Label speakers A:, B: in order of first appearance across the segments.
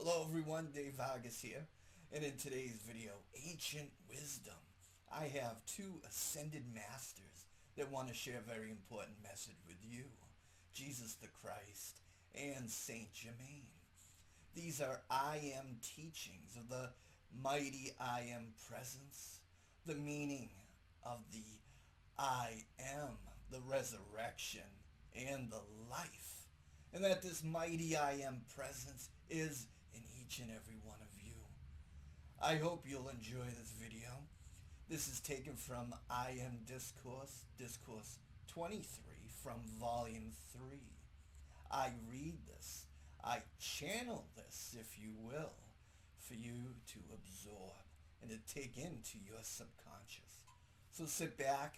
A: Hello everyone, Dave Vargas here, and in today's video, Ancient Wisdom, I have two Ascended Masters that want to share a very important message with you, Jesus the Christ and Saint Germain. These are I Am teachings of the mighty I Am presence, the meaning of the I Am, the resurrection, and the life, and that this mighty I Am presence is in each and every one of you. I hope you'll enjoy this video. This is taken from I Am Discourse, Discourse 23 from Volume 3. I read this, I channel this, if you will, for you to absorb and to take into your subconscious. So sit back,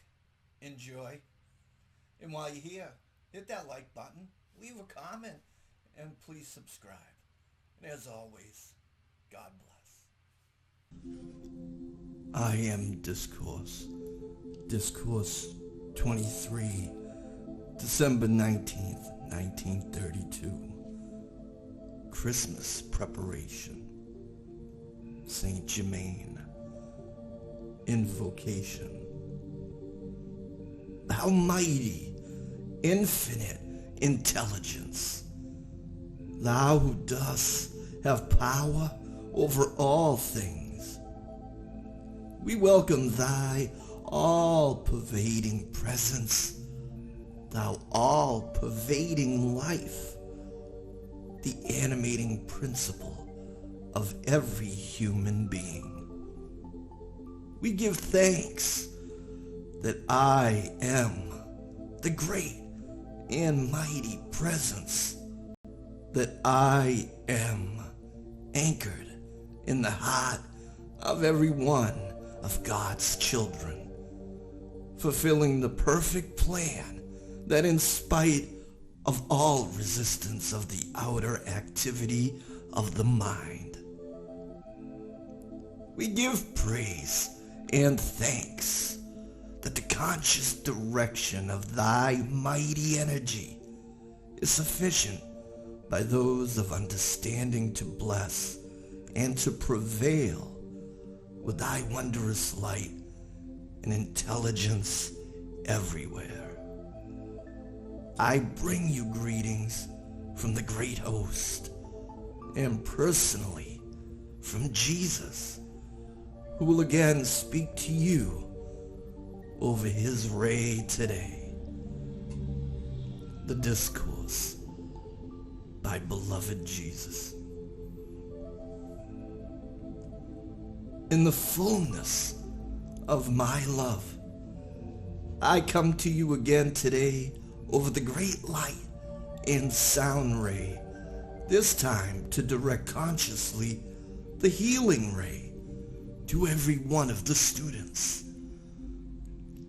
A: enjoy, and while you're here, hit that like button, leave a comment, and please subscribe. And as always, God bless. I Am Discourse, Discourse 23, December 19th, 1932. Christmas preparation. Saint Germain. Invocation. Thou mighty, infinite intelligence, thou who dost have power over all things, we welcome thy all-pervading presence, thou all-pervading life, the animating principle of every human being. We give thanks that I am the great and mighty presence, that I am anchored in the heart of every one of God's children, fulfilling the perfect plan that in spite of all resistance of the outer activity of the mind, we give praise and thanks that the conscious direction of thy mighty energy is sufficient by those of understanding to bless and to prevail with thy wondrous light and intelligence everywhere. I bring you greetings from the great host and personally from Jesus, who will again speak to you over his ray today. The Discourse by beloved Jesus. In the fullness of my love, I come to you again today over the great light and sound ray, this time to direct consciously the healing ray to every one of the students.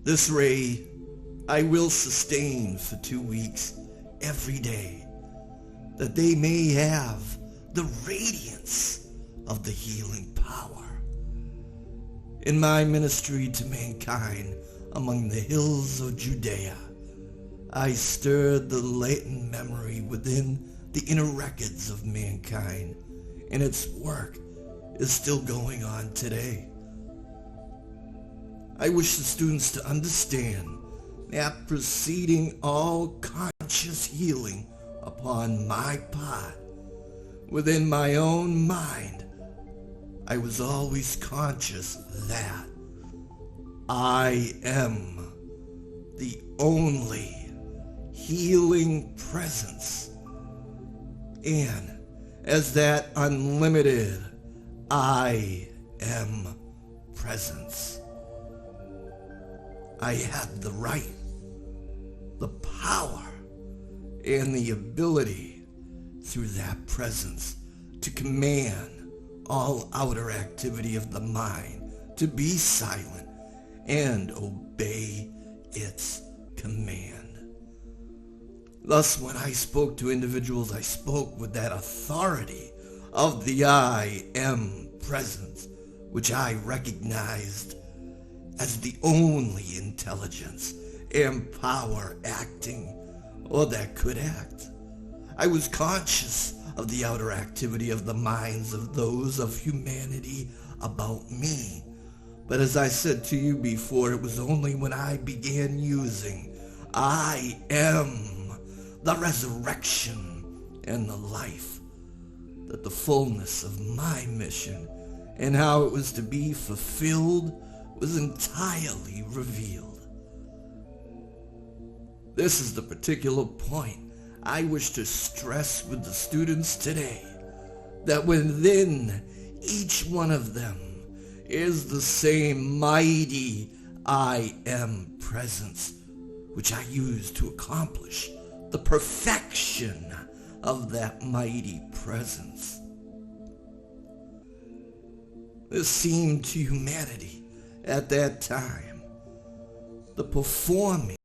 A: This ray I will sustain for 2 weeks every day, that they may have the radiance of the healing power. In my ministry to mankind among the hills of Judea, I stirred the latent memory within the inner records of mankind, and its work is still going on today. I wish the students to understand that preceding all conscious healing upon my part, within my own mind, I was always conscious that I am the only healing presence, and as that unlimited I Am presence, I had the right, the power, and the ability through that presence to command all outer activity of the mind to be silent and obey its command. Thus, when I spoke to individuals, I spoke with that authority of the I Am presence, which I recognized as the only intelligence and power acting, or that could act. I was conscious of the outer activity of the minds of those of humanity about me. But as I said to you before, it was only when I began using I am the resurrection and the life that the fullness of my mission and how it was to be fulfilled was entirely revealed. This is the particular point I wish to stress with the students today, that within each one of them is the same mighty I am presence, which I use to accomplish the perfection of that mighty presence. This seemed to humanity at that time the performing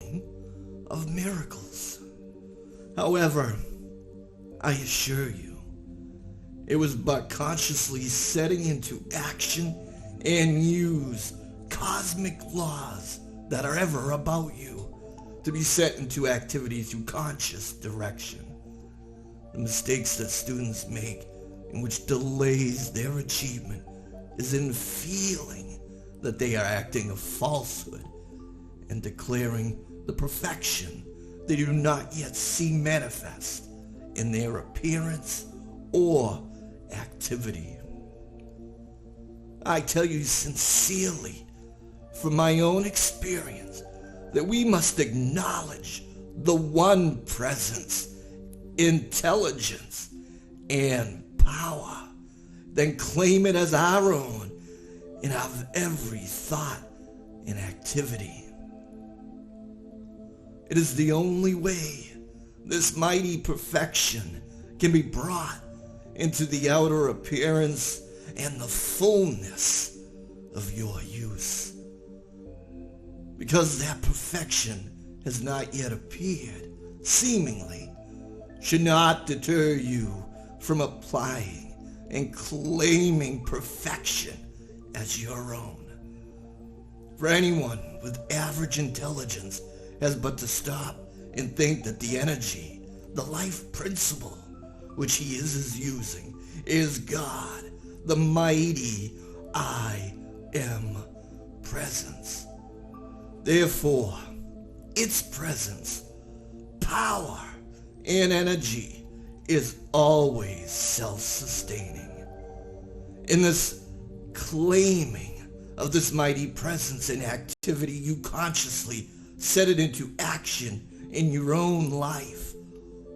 A: of miracles. However, I assure you, it was but consciously setting into action and use cosmic laws that are ever about you to be set into activity through conscious direction. The mistakes that students make, in which delays their achievement, is in feeling that they are acting a falsehood and declaring the perfection they do not yet see manifest in their appearance or activity. I tell you sincerely, from my own experience, that we must acknowledge the one presence, intelligence, and power, then claim it as our own and of every thought and activity. It is the only way this mighty perfection can be brought into the outer appearance and the fullness of your use. Because that perfection has not yet appeared, seemingly, should not deter you from applying and claiming perfection as your own. For anyone with average intelligence has but to stop and think that the energy, the life principle, which he is using, is God, the mighty I Am presence. Therefore, its presence, power, and energy is always self-sustaining. In this claiming of this mighty presence and activity, you consciously set it into action in your own life,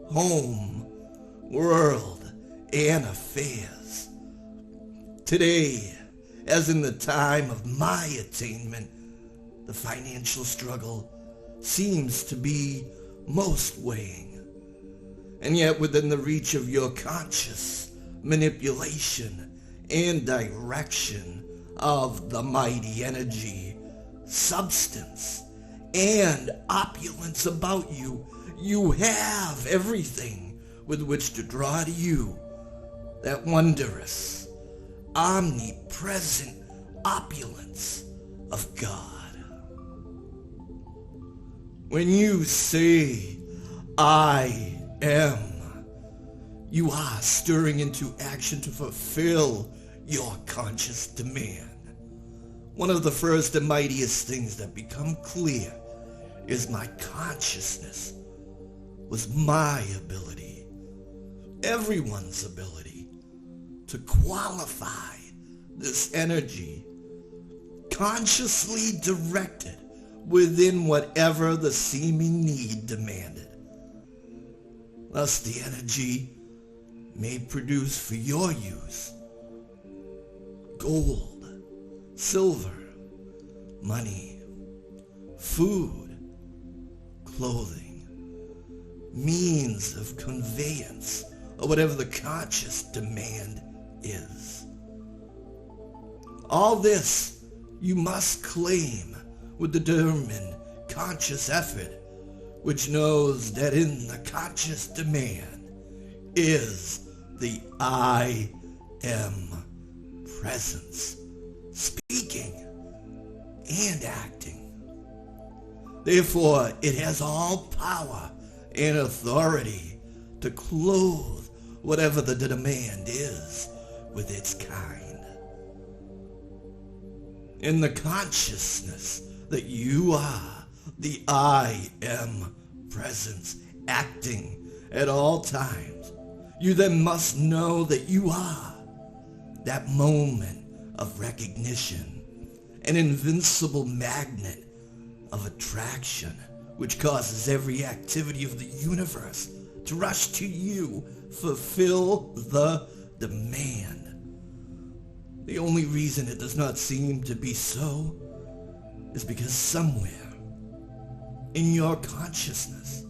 A: home, world, and affairs. Today, as in the time of my attainment, the financial struggle seems to be most weighing, and yet within the reach of your conscious manipulation and direction of the mighty energy, substance, and opulence about you, you have everything with which to draw to you that wondrous, omnipresent opulence of God. When you say, I am, you are stirring into action to fulfill your conscious demand. One of the first and mightiest things that become clear is my consciousness was my ability, everyone's ability, to qualify this energy, consciously directed within whatever the seeming need demanded. Thus the energy may produce for your use gold, silver, money, food, clothing, means of conveyance, or whatever the conscious demand is. All this you must claim with the determined conscious effort, which knows that in the conscious demand is the I Am presence, speaking and acting. Therefore, it has all power and authority to clothe whatever the demand is with its kind. In the consciousness that you are the I Am presence acting at all times, you then must know that you are that moment of recognition, an invincible magnet of attraction which causes every activity of the universe to rush to you, fulfill the demand. The only reason it does not seem to be so is because somewhere in your consciousness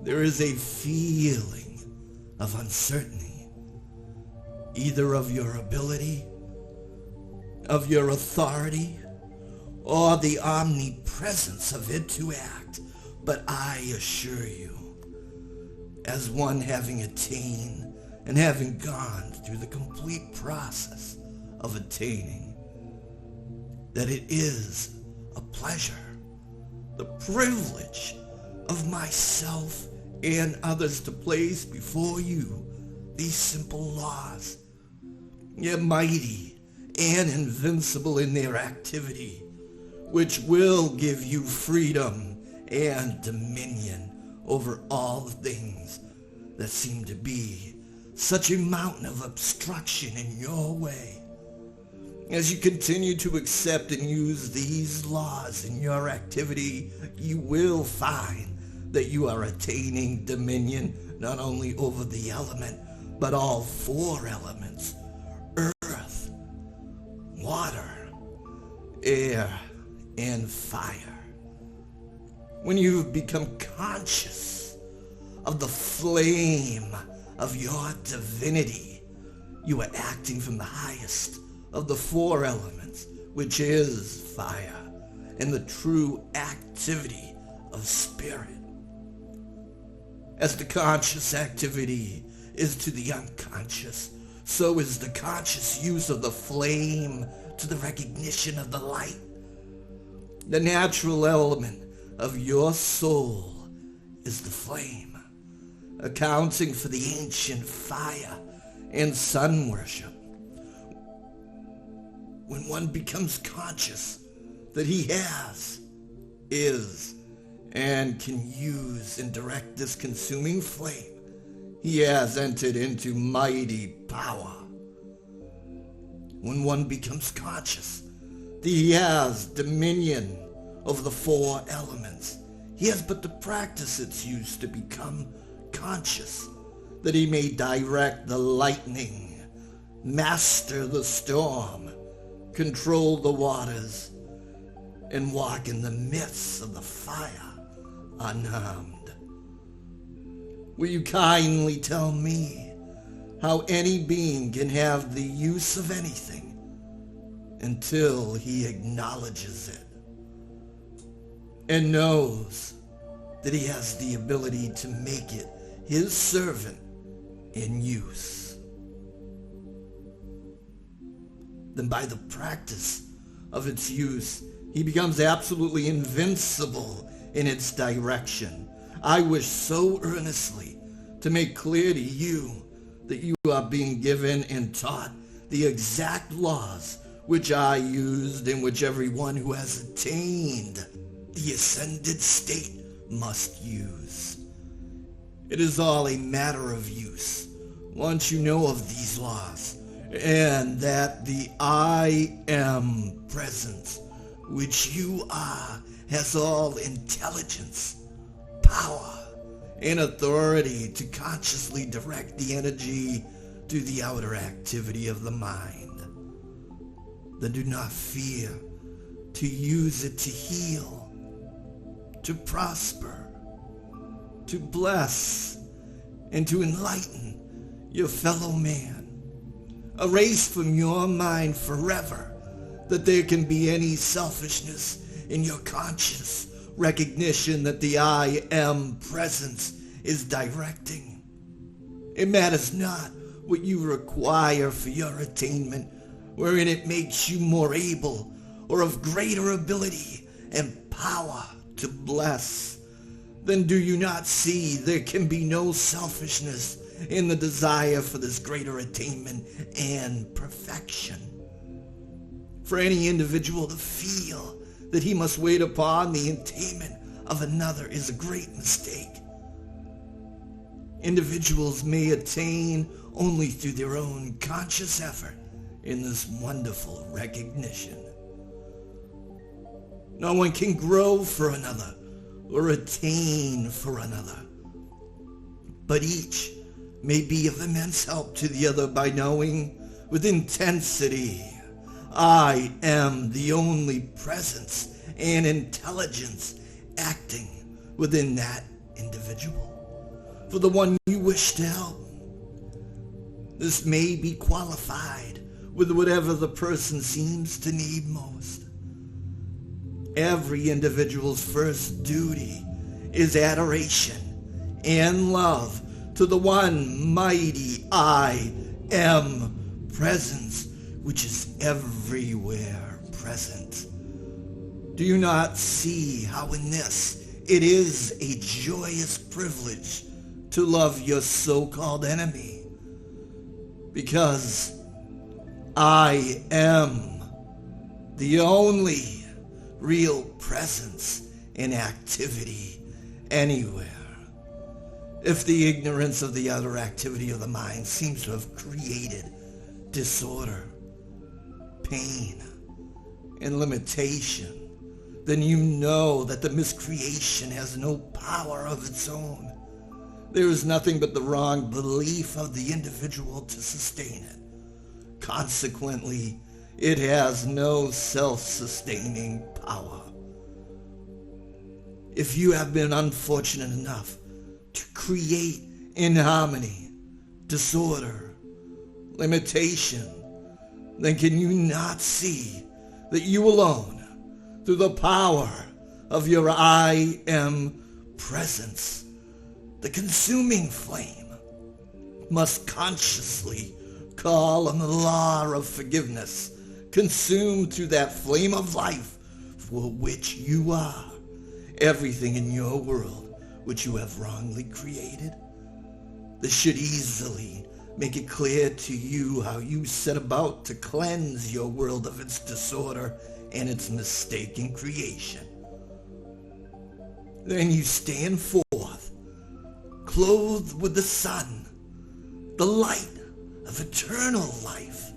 A: there is a feeling of uncertainty, either of your ability, of your authority, or the omnipresence of it to act. But I assure you, as one having attained and having gone through the complete process of attaining, that it is a pleasure, the privilege of myself and others to place before you these simple laws, yet mighty and invincible in their activity, which will give you freedom and dominion over all things that seem to be such a mountain of obstruction in your way. As you continue to accept and use these laws in your activity, you will find that you are attaining dominion not only over the element, but all four elements: earth, water, air, and fire. When you've become conscious of the flame of your divinity, you are acting from the highest of the four elements, which is fire, and the true activity of spirit. As the conscious activity is to the unconscious, so is the conscious use of the flame to the recognition of the light. The natural element of your soul is the flame, accounting for the ancient fire and sun worship. When one becomes conscious that he has, is, and can use and direct this consuming flame, he has entered into mighty power. When one becomes conscious that he has dominion over the four elements, he has but to practice its use to become conscious, that he may direct the lightning, master the storm, control the waters, and walk in the midst of the fire unharmed. Will you kindly tell me how any being can have the use of anything until he acknowledges it and knows that he has the ability to make it his servant in use? Then by the practice of its use, he becomes absolutely invincible in its direction. I wish so earnestly to make clear to you that you are being given and taught the exact laws which I used and which everyone who has attained the ascended state must use. It is all a matter of use. Once you know of these laws, and that the I Am presence, which you are, has all intelligence, power, and authority to consciously direct the energy to the outer activity of the mind, then do not fear to use it to heal, to prosper, to bless, and to enlighten your fellow man. Erase from your mind forever that there can be any selfishness in your conscious recognition that the I Am presence is directing. It matters not what you require for your attainment, wherein it makes you more able or of greater ability and power to bless. Then do you not see there can be no selfishness in the desire for this greater attainment and perfection. For any individual to feel that he must wait upon the attainment of another is a great mistake. Individuals may attain only through their own conscious effort in this wonderful recognition. No one can grow for another or attain for another, but each may be of immense help to the other by knowing with intensity, I am the only presence and intelligence acting within that individual for the one you wish to help. This may be qualified with whatever the person seems to need most. Every individual's first duty is adoration and love to the one mighty I Am presence, which is everywhere present. Do you not see how in this it is a joyous privilege to love your so-called enemy? Because I am the only real presence in activity anywhere. If the ignorance of the other activity of the mind seems to have created disorder, pain, and limitation, then you know that the miscreation has no power of its own. There is nothing but the wrong belief of the individual to sustain it. Consequently, it has no self-sustaining power. If you have been unfortunate enough to create inharmony, disorder, limitation, then can you not see that you alone, through the power of your I Am presence, the consuming flame, must consciously call on the law of forgiveness, consumed through that flame of life for which you are everything in your world which you have wrongly created? This should easily make it clear to you how you set about to cleanse your world of its disorder and its mistaken creation. Then you stand forth, clothed with the sun, the light of eternal life,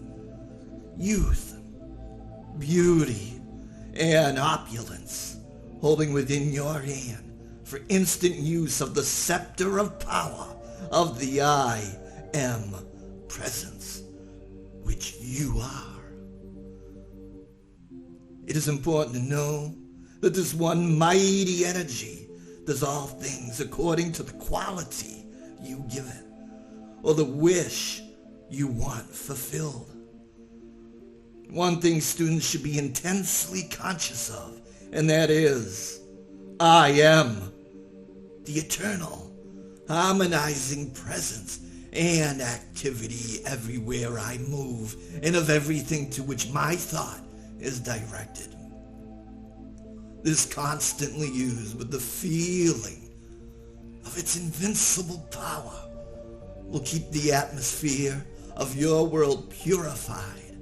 A: youth, beauty, and opulence, holding within your hand for instant use of the scepter of power of the I Am presence, which you are. It is important to know that this one mighty energy does all things according to the quality you give it, or the wish you want fulfilled. One thing students should be intensely conscious of, and that is, I am the eternal, harmonizing presence and activity everywhere I move, and of everything to which my thought is directed. This constantly used with the feeling of its invincible power will keep the atmosphere of your world purified,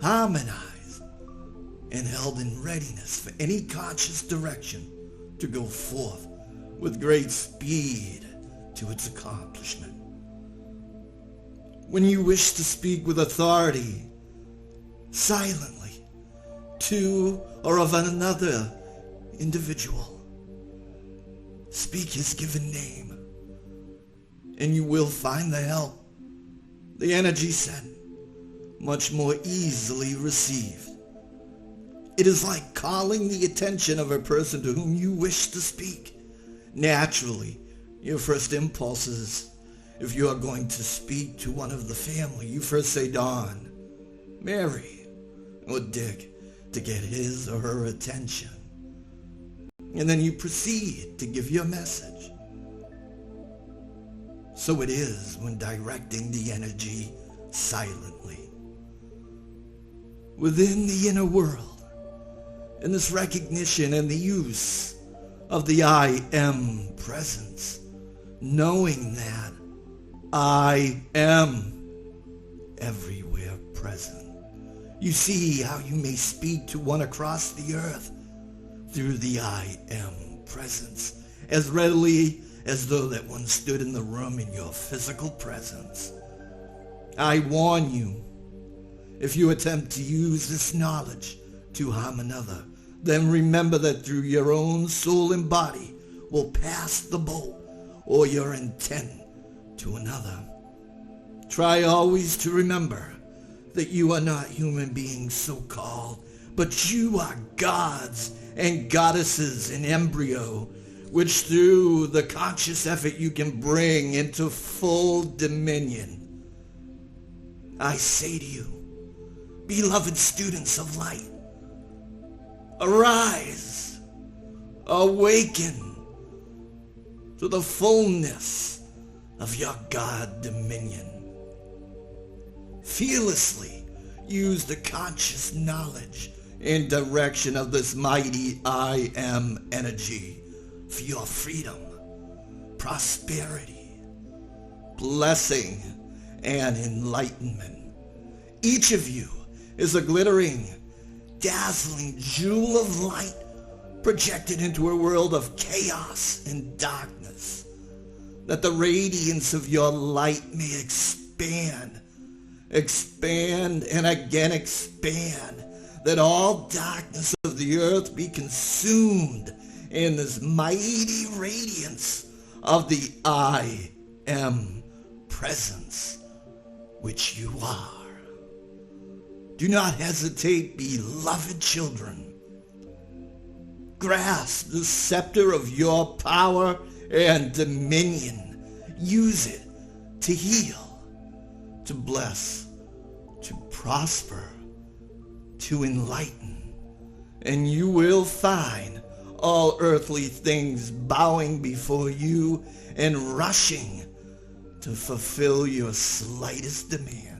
A: harmonized, and held in readiness for any conscious direction to go forth with great speed to its accomplishment. When you wish to speak with authority, silently, to or of another individual, speak his given name, and you will find the help, the energy sent, much more easily received. It is like calling the attention of a person to whom you wish to speak. Naturally, your first impulse is, if you are going to speak to one of the family, you first say Don, Mary, or Dick to get his or her attention. And then you proceed to give your message. So it is when directing the energy silently. Within the inner world, in this recognition and the use of the I Am presence, knowing that I am everywhere present. You see how you may speak to one across the earth through the I am presence as readily as though that one stood in the room in your physical presence. I warn you, if you attempt to use this knowledge to harm another, then remember that through your own soul and body will pass the boat or your intent to another. Try always to remember that you are not human beings so-called, but you are gods and goddesses in embryo, which through the conscious effort you can bring into full dominion. I say to you, beloved students of light, arise, awaken to the fullness of your God dominion. Fearlessly use the conscious knowledge and direction of this mighty I Am energy for your freedom, prosperity, blessing, and enlightenment. Each of you is a glittering, dazzling jewel of light projected into a world of chaos and darkness, that the radiance of your light may expand and again expand, that all darkness of the earth be consumed in this mighty radiance of the I Am presence, which you are. Do not hesitate, beloved children. Grasp the scepter of your power and dominion. Use it to heal, to bless, to prosper, to enlighten, and you will find all earthly things bowing before you and rushing to fulfill your slightest demand.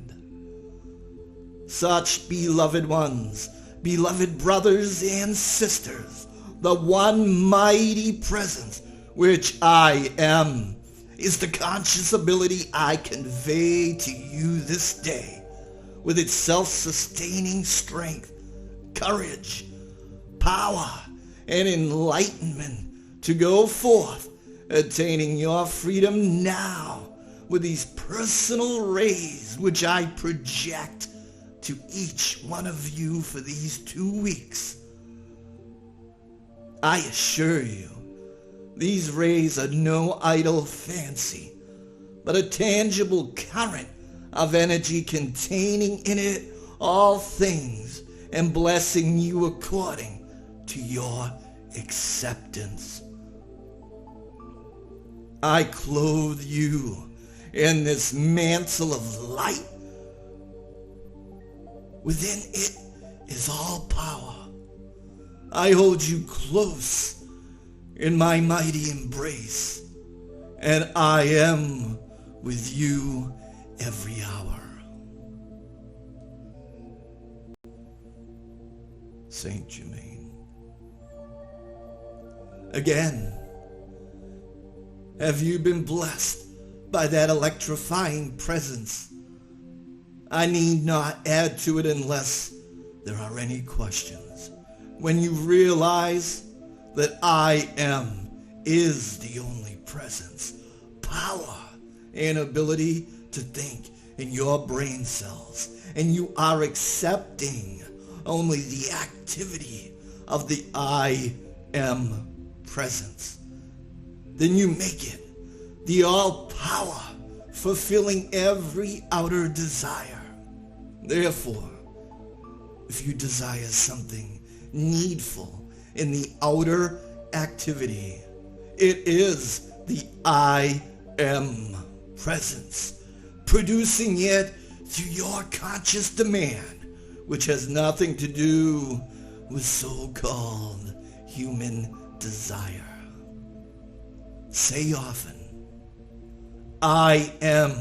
A: Such beloved ones, beloved brothers and sisters, the one mighty presence which I am is the conscious ability I convey to you this day, with its self-sustaining strength, courage, power, and enlightenment to go forth, attaining your freedom now with these personal rays which I project to each one of you for these 2 weeks. I assure you, these rays are no idle fancy, but a tangible current of energy containing in it all things and blessing you according to your acceptance. I clothe you in this mantle of light. Within it is all power. I hold you close in my mighty embrace, and I am with you every hour. Saint Germain. Again, have you been blessed by that electrifying presence? I need not add to it unless there are any questions. When you realize that I am is the only presence, power, and ability to think in your brain cells, and you are accepting only the activity of the I Am presence, then you make it the all-power, fulfilling every outer desire. Therefore, if you desire something needful in the outer activity, it is the I Am presence, producing it through your conscious demand, which has nothing to do with so-called human desire. Say often, I am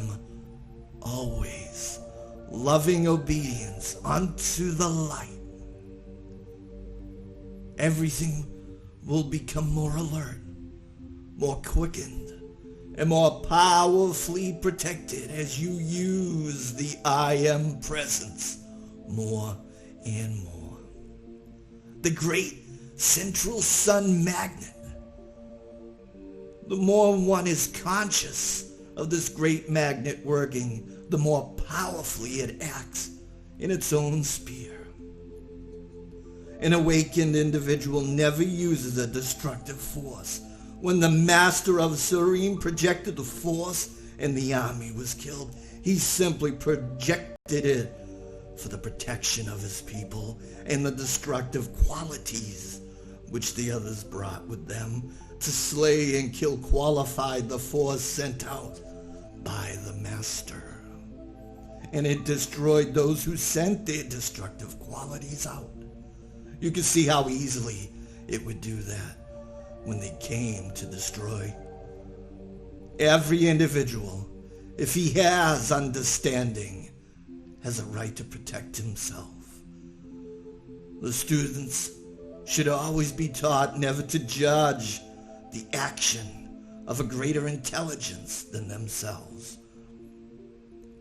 A: always loving obedience unto the light. Everything will become more alert, more quickened, and more powerfully protected as you use the I Am presence more and more. The great central sun magnet. The more one is conscious of this great magnet working, the more powerfully it acts in its own sphere. An awakened individual never uses a destructive force. When the master of Serene projected the force and the army was killed, he simply projected it for the protection of his people and the destructive qualities which the others brought with them to slay and kill qualified the force sent out by the master. And it destroyed those who sent their destructive qualities out. You can see how easily it would do that when they came to destroy. Every individual, if he has understanding, has a right to protect himself. The students should always be taught never to judge the action of a greater intelligence than themselves.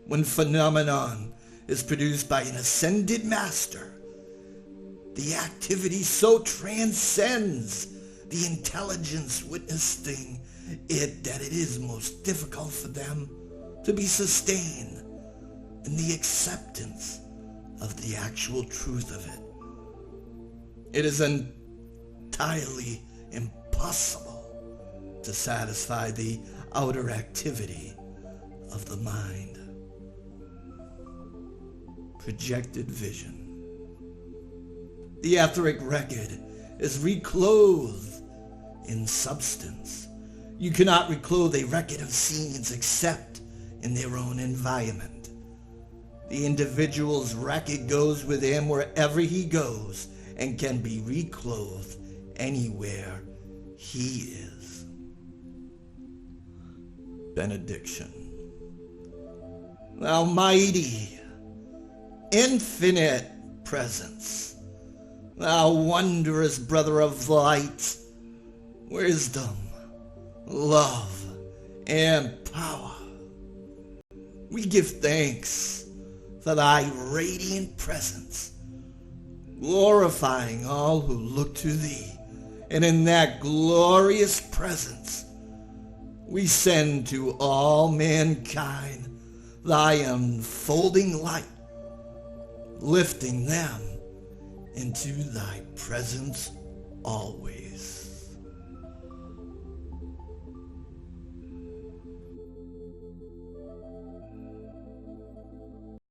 A: When phenomenon is produced by an ascended master, the activity so transcends the intelligence witnessing it that it is most difficult for them to be sustained in the acceptance of the actual truth of it. It is entirely impossible to satisfy the outer activity of the mind. Projected vision. The etheric record is reclothed in substance. You cannot reclothe a record of scenes except in their own environment. The individual's record goes with him wherever he goes and can be reclothed anywhere he is. Benediction. Almighty, infinite presence, thou wondrous brother of light, wisdom, love, and power, we give thanks for thy radiant presence, glorifying all who look to thee, and in that glorious presence we send to all mankind thy unfolding light, lifting them into thy presence always.